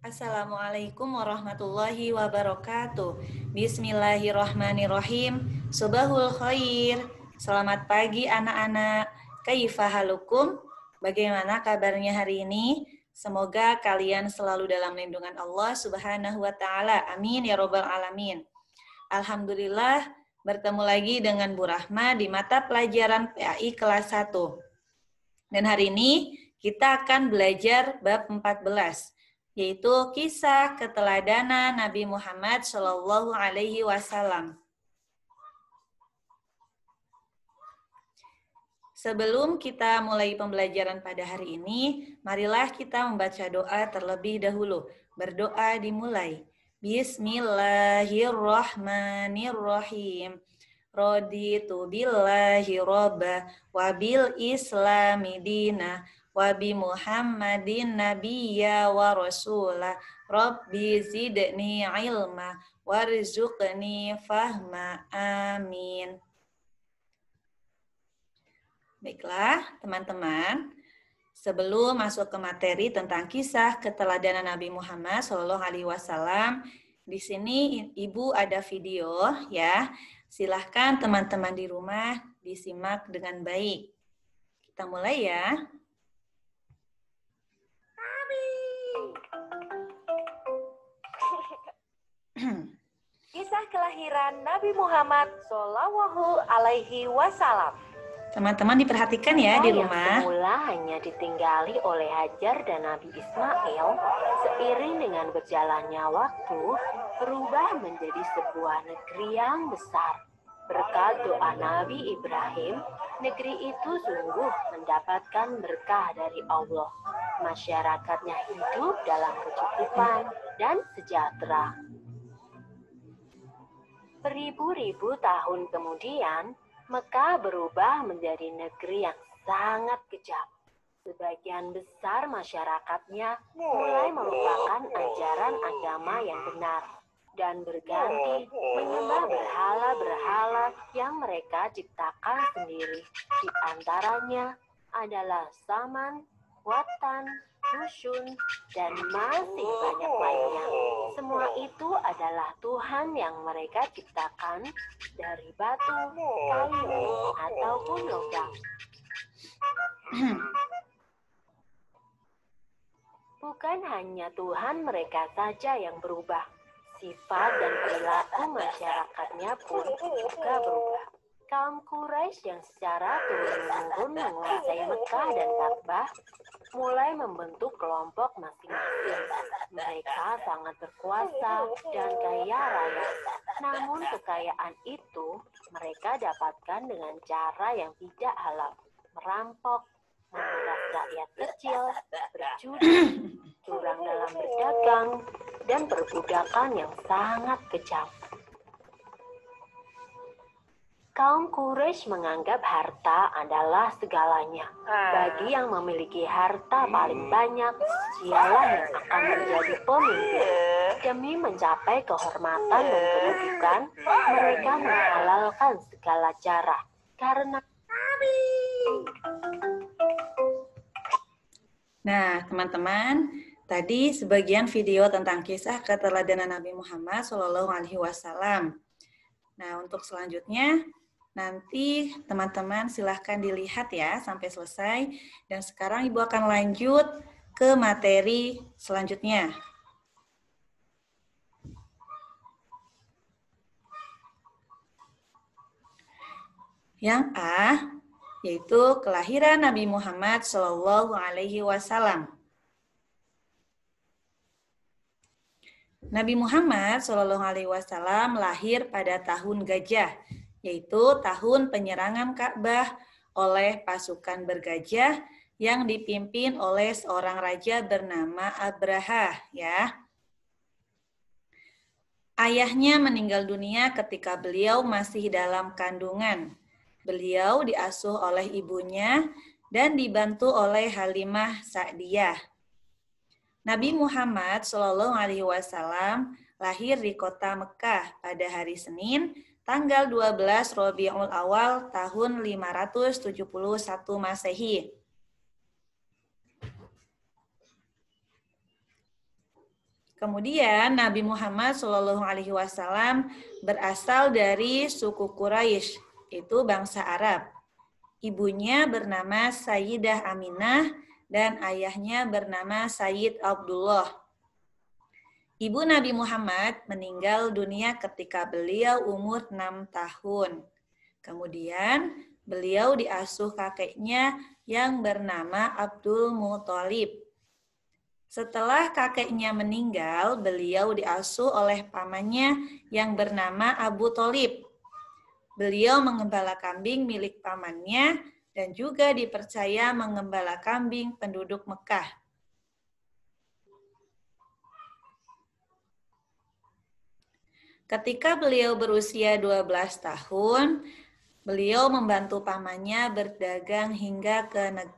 Assalamualaikum warahmatullahi wabarakatuh. Bismillahirrahmanirrahim. Subahul khair. Selamat pagi anak-anak. Kaifa halukum? Bagaimana kabarnya hari ini? Semoga kalian selalu dalam lindungan Allah Subhanahu wa taala. Amin ya robbal alamin. Alhamdulillah bertemu lagi dengan Bu Rahma di mata pelajaran PAI kelas 1. Dan hari ini kita akan belajar bab 14, yaitu kisah keteladanan Nabi Muhammad Shallallahu Alaihi Wasallam. Sebelum kita mulai pembelajaran pada hari ini, marilah kita membaca doa terlebih dahulu. Berdoa dimulai. Bismillahirrahmanirrahim. Raditu billahi robba wa bil islami dina wa bi Muhammadin nabiyya wa rasulah. Rabbi zidni ilma warzuqni fahma. Amin. Baiklah, teman-teman. Sebelum masuk ke materi tentang kisah keteladanan Nabi Muhammad SAW, di sini Ibu ada video ya. Silahkan teman-teman di rumah disimak dengan baik. Kita mulai ya. Kisah kelahiran Nabi Muhammad Shallallahu Alaihi Wasallam. Teman-teman diperhatikan ya di rumah. Yang semula hanya ditinggali oleh Hajar dan Nabi Ismail, seiring dengan berjalannya waktu, berubah menjadi sebuah negeri yang besar. Berkat doa Nabi Ibrahim, negeri itu sungguh mendapatkan berkah dari Allah. Masyarakatnya hidup dalam kecukupan dan sejahtera. Beribu-ribu tahun kemudian, Mekah berubah menjadi negeri yang sangat kejam. Sebagian besar masyarakatnya mulai melupakan ajaran agama yang benar dan berganti menyembah berhala-berhala yang mereka ciptakan sendiri. Di antaranya adalah Saman, Watan, Dusun, dan masih banyak lainnya. Semua itu adalah Tuhan yang mereka ciptakan dari batu, kayu, ataupun logam. Bukan hanya Tuhan mereka saja yang berubah, sifat dan perilaku masyarakatnya pun juga berubah. Kaum Quraisy yang secara turun-temurun menguasai Mekah dan Ka'bah mulai membentuk kelompok masing-masing. Mereka sangat berkuasa dan kaya raya. Namun kekayaan itu mereka dapatkan dengan cara yang tidak halal. Merampok, memeras rakyat kecil, berjudi, curang dalam berdagang, dan perbudakan yang sangat kejam. Kaum Quraisy menganggap harta adalah segalanya. Bagi yang memiliki harta paling banyak, dialah yang akan menjadi pemimpin. Demi mencapai kehormatan dan kedudukan, mereka menghalalkan segala cara. Karena Nah, teman-teman, tadi sebagian video tentang kisah keteladanan Nabi Muhammad SAW. Nah, untuk selanjutnya, nanti teman-teman silahkan dilihat ya sampai selesai. Dan sekarang Ibu akan lanjut ke materi selanjutnya. Yang A, yaitu kelahiran Nabi Muhammad Shallallahu Alaihi Wasallam. Nabi Muhammad Shallallahu Alaihi Wasallam lahir pada tahun gajah, yaitu tahun penyerangan Ka'bah oleh pasukan bergajah yang dipimpin oleh seorang raja bernama Abraha. Ya, ayahnya meninggal dunia ketika beliau masih dalam kandungan. Beliau diasuh oleh ibunya dan dibantu oleh Halimah Sa'diyah. Nabi Muhammad SAW lahir di kota Mekah pada hari Senin, tanggal 12 Rabiul Awal tahun 571 Masehi. Kemudian Nabi Muhammad SAW berasal dari suku Quraisy, itu bangsa Arab. Ibunya bernama Sayyidah Aminah dan ayahnya bernama Sayyid Abdullah. Ibu Nabi Muhammad meninggal dunia ketika beliau umur 6 tahun. Kemudian beliau diasuh kakeknya yang bernama Abdul Muthalib. Setelah kakeknya meninggal, beliau diasuh oleh pamannya yang bernama Abu Thalib. Beliau mengembala kambing milik pamannya dan juga dipercaya mengembala kambing penduduk Mekah. Ketika beliau berusia 12 tahun, beliau membantu pamannya berdagang hingga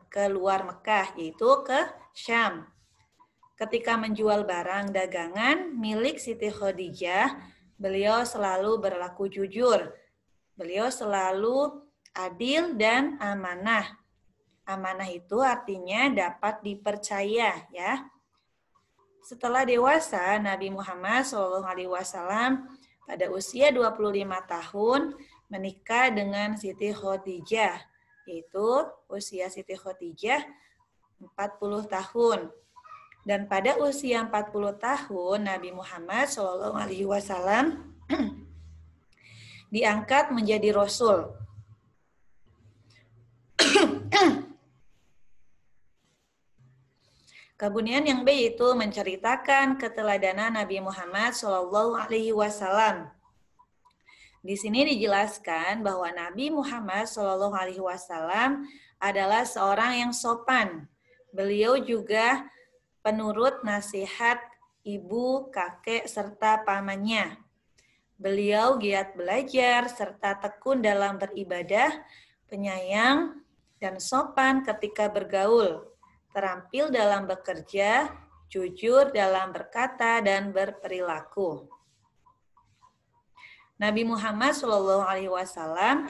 ke luar Mekah, yaitu ke Syam. Ketika menjual barang dagangan milik Siti Khadijah, beliau selalu berlaku jujur. Beliau selalu adil dan amanah. Amanah itu artinya dapat dipercaya, ya. Setelah dewasa, Nabi Muhammad SAW pada usia 25 tahun menikah dengan Siti Khadijah, yaitu usia Siti Khadijah 40 tahun. Dan pada usia 40 tahun, Nabi Muhammad SAW diangkat menjadi Rasul. Kemudian yang B itu menceritakan keteladanan Nabi Muhammad SAW. Di sini dijelaskan bahwa Nabi Muhammad SAW adalah seorang yang sopan. Beliau juga penurut nasihat ibu, kakek, serta pamannya. Beliau giat belajar serta tekun dalam beribadah, penyayang, dan sopan ketika bergaul, terampil dalam bekerja, jujur dalam berkata, dan berperilaku. Nabi Muhammad SAW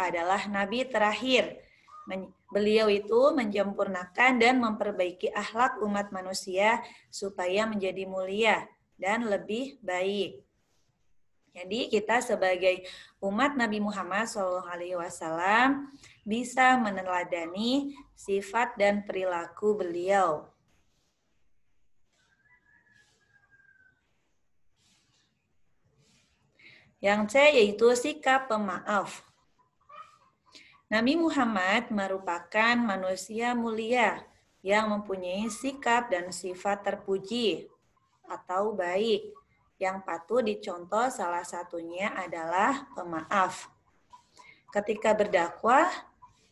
adalah nabi terakhir. Beliau itu menyempurnakan dan memperbaiki akhlak umat manusia supaya menjadi mulia dan lebih baik. Jadi kita sebagai umat Nabi Muhammad SAW bisa meneladani sifat dan perilaku beliau. Yang C yaitu sikap pemaaf. Nabi Muhammad merupakan manusia mulia yang mempunyai sikap dan sifat terpuji atau baik. Yang patut dicontoh salah satunya adalah pemaaf. Ketika berdakwah,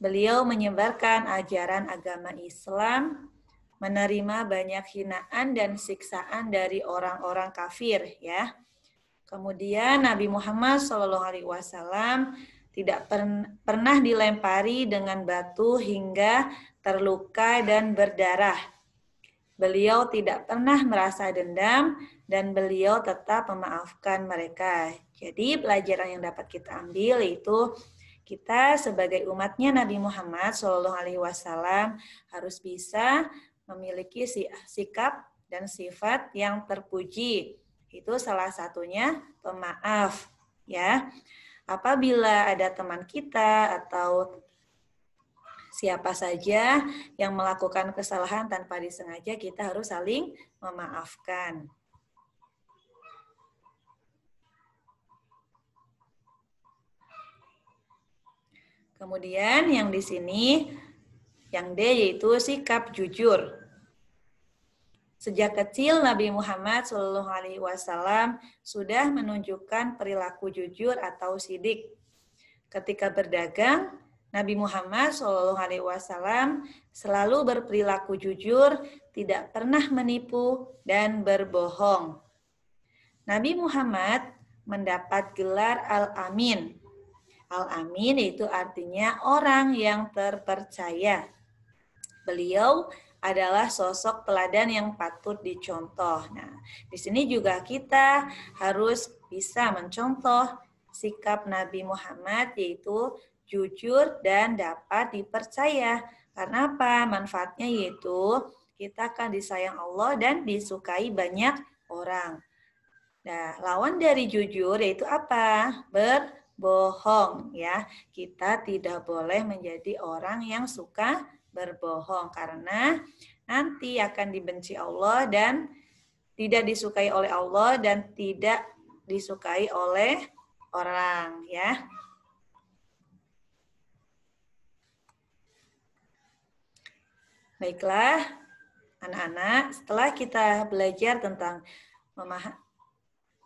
beliau menyebarkan ajaran agama Islam, menerima banyak hinaan dan siksaan dari orang-orang kafir, ya. Kemudian Nabi Muhammad SAW tidak pernah dilempari dengan batu hingga terluka dan berdarah. Beliau tidak pernah merasa dendam dan beliau tetap memaafkan mereka. Jadi pelajaran yang dapat kita ambil itu kita sebagai umatnya Nabi Muhammad SAW harus bisa memiliki sikap dan sifat yang terpuji. Itu salah satunya pemaaf, ya. Apabila ada teman kita atau siapa saja yang melakukan kesalahan tanpa disengaja, kita harus saling memaafkan. Kemudian yang di sini, yang D yaitu sikap jujur. Sejak kecil Nabi Muhammad SAW sudah menunjukkan perilaku jujur atau sidik. Ketika berdagang, Nabi Muhammad SAW selalu berperilaku jujur, tidak pernah menipu dan berbohong. Nabi Muhammad mendapat gelar Al-Amin. Al-Amin itu artinya orang yang terpercaya. Beliau adalah sosok teladan yang patut dicontoh. Nah, di sini juga kita harus bisa mencontoh sikap Nabi Muhammad yaitu jujur dan dapat dipercaya. Karena apa? Manfaatnya yaitu kita akan disayang Allah dan disukai banyak orang. Nah, lawan dari jujur yaitu apa? Berbohong ya. Kita tidak boleh menjadi orang yang suka berbohong karena nanti akan dibenci Allah dan tidak disukai oleh Allah dan tidak disukai oleh orang ya. Baiklah, anak-anak, setelah kita belajar tentang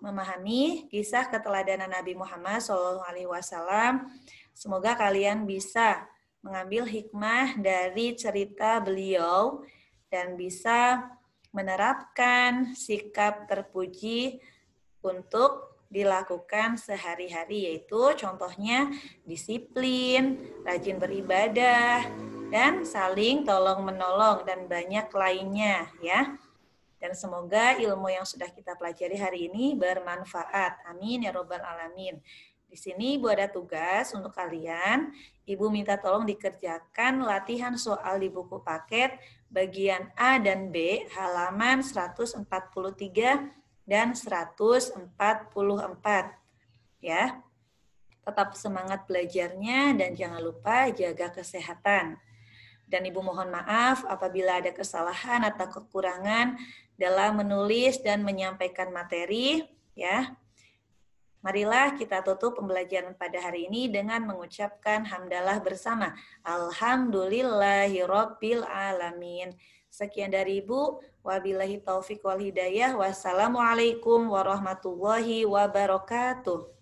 memahami kisah keteladanan Nabi Muhammad SAW, semoga kalian bisa mengambil hikmah dari cerita beliau dan bisa menerapkan sikap terpuji untuk dilakukan sehari-hari, yaitu contohnya disiplin, rajin beribadah, dan saling tolong-menolong dan banyak lainnya ya. Dan semoga ilmu yang sudah kita pelajari hari ini bermanfaat. Amin ya robbal alamin. Di sini Ibu ada tugas untuk kalian. Ibu minta tolong dikerjakan latihan soal di buku paket bagian A dan B halaman 143 dan 144 ya. Tetap semangat belajarnya dan jangan lupa jaga kesehatan. Dan Ibu mohon maaf apabila ada kesalahan atau kekurangan dalam menulis dan menyampaikan materi ya. Marilah kita tutup pembelajaran pada hari ini dengan mengucapkan hamdalah bersama. Alhamdulillahirabbil alamin. Sekian dari Ibu. Wabillahi taufik wal hidayah. Wassalamualaikum warahmatullahi wabarakatuh.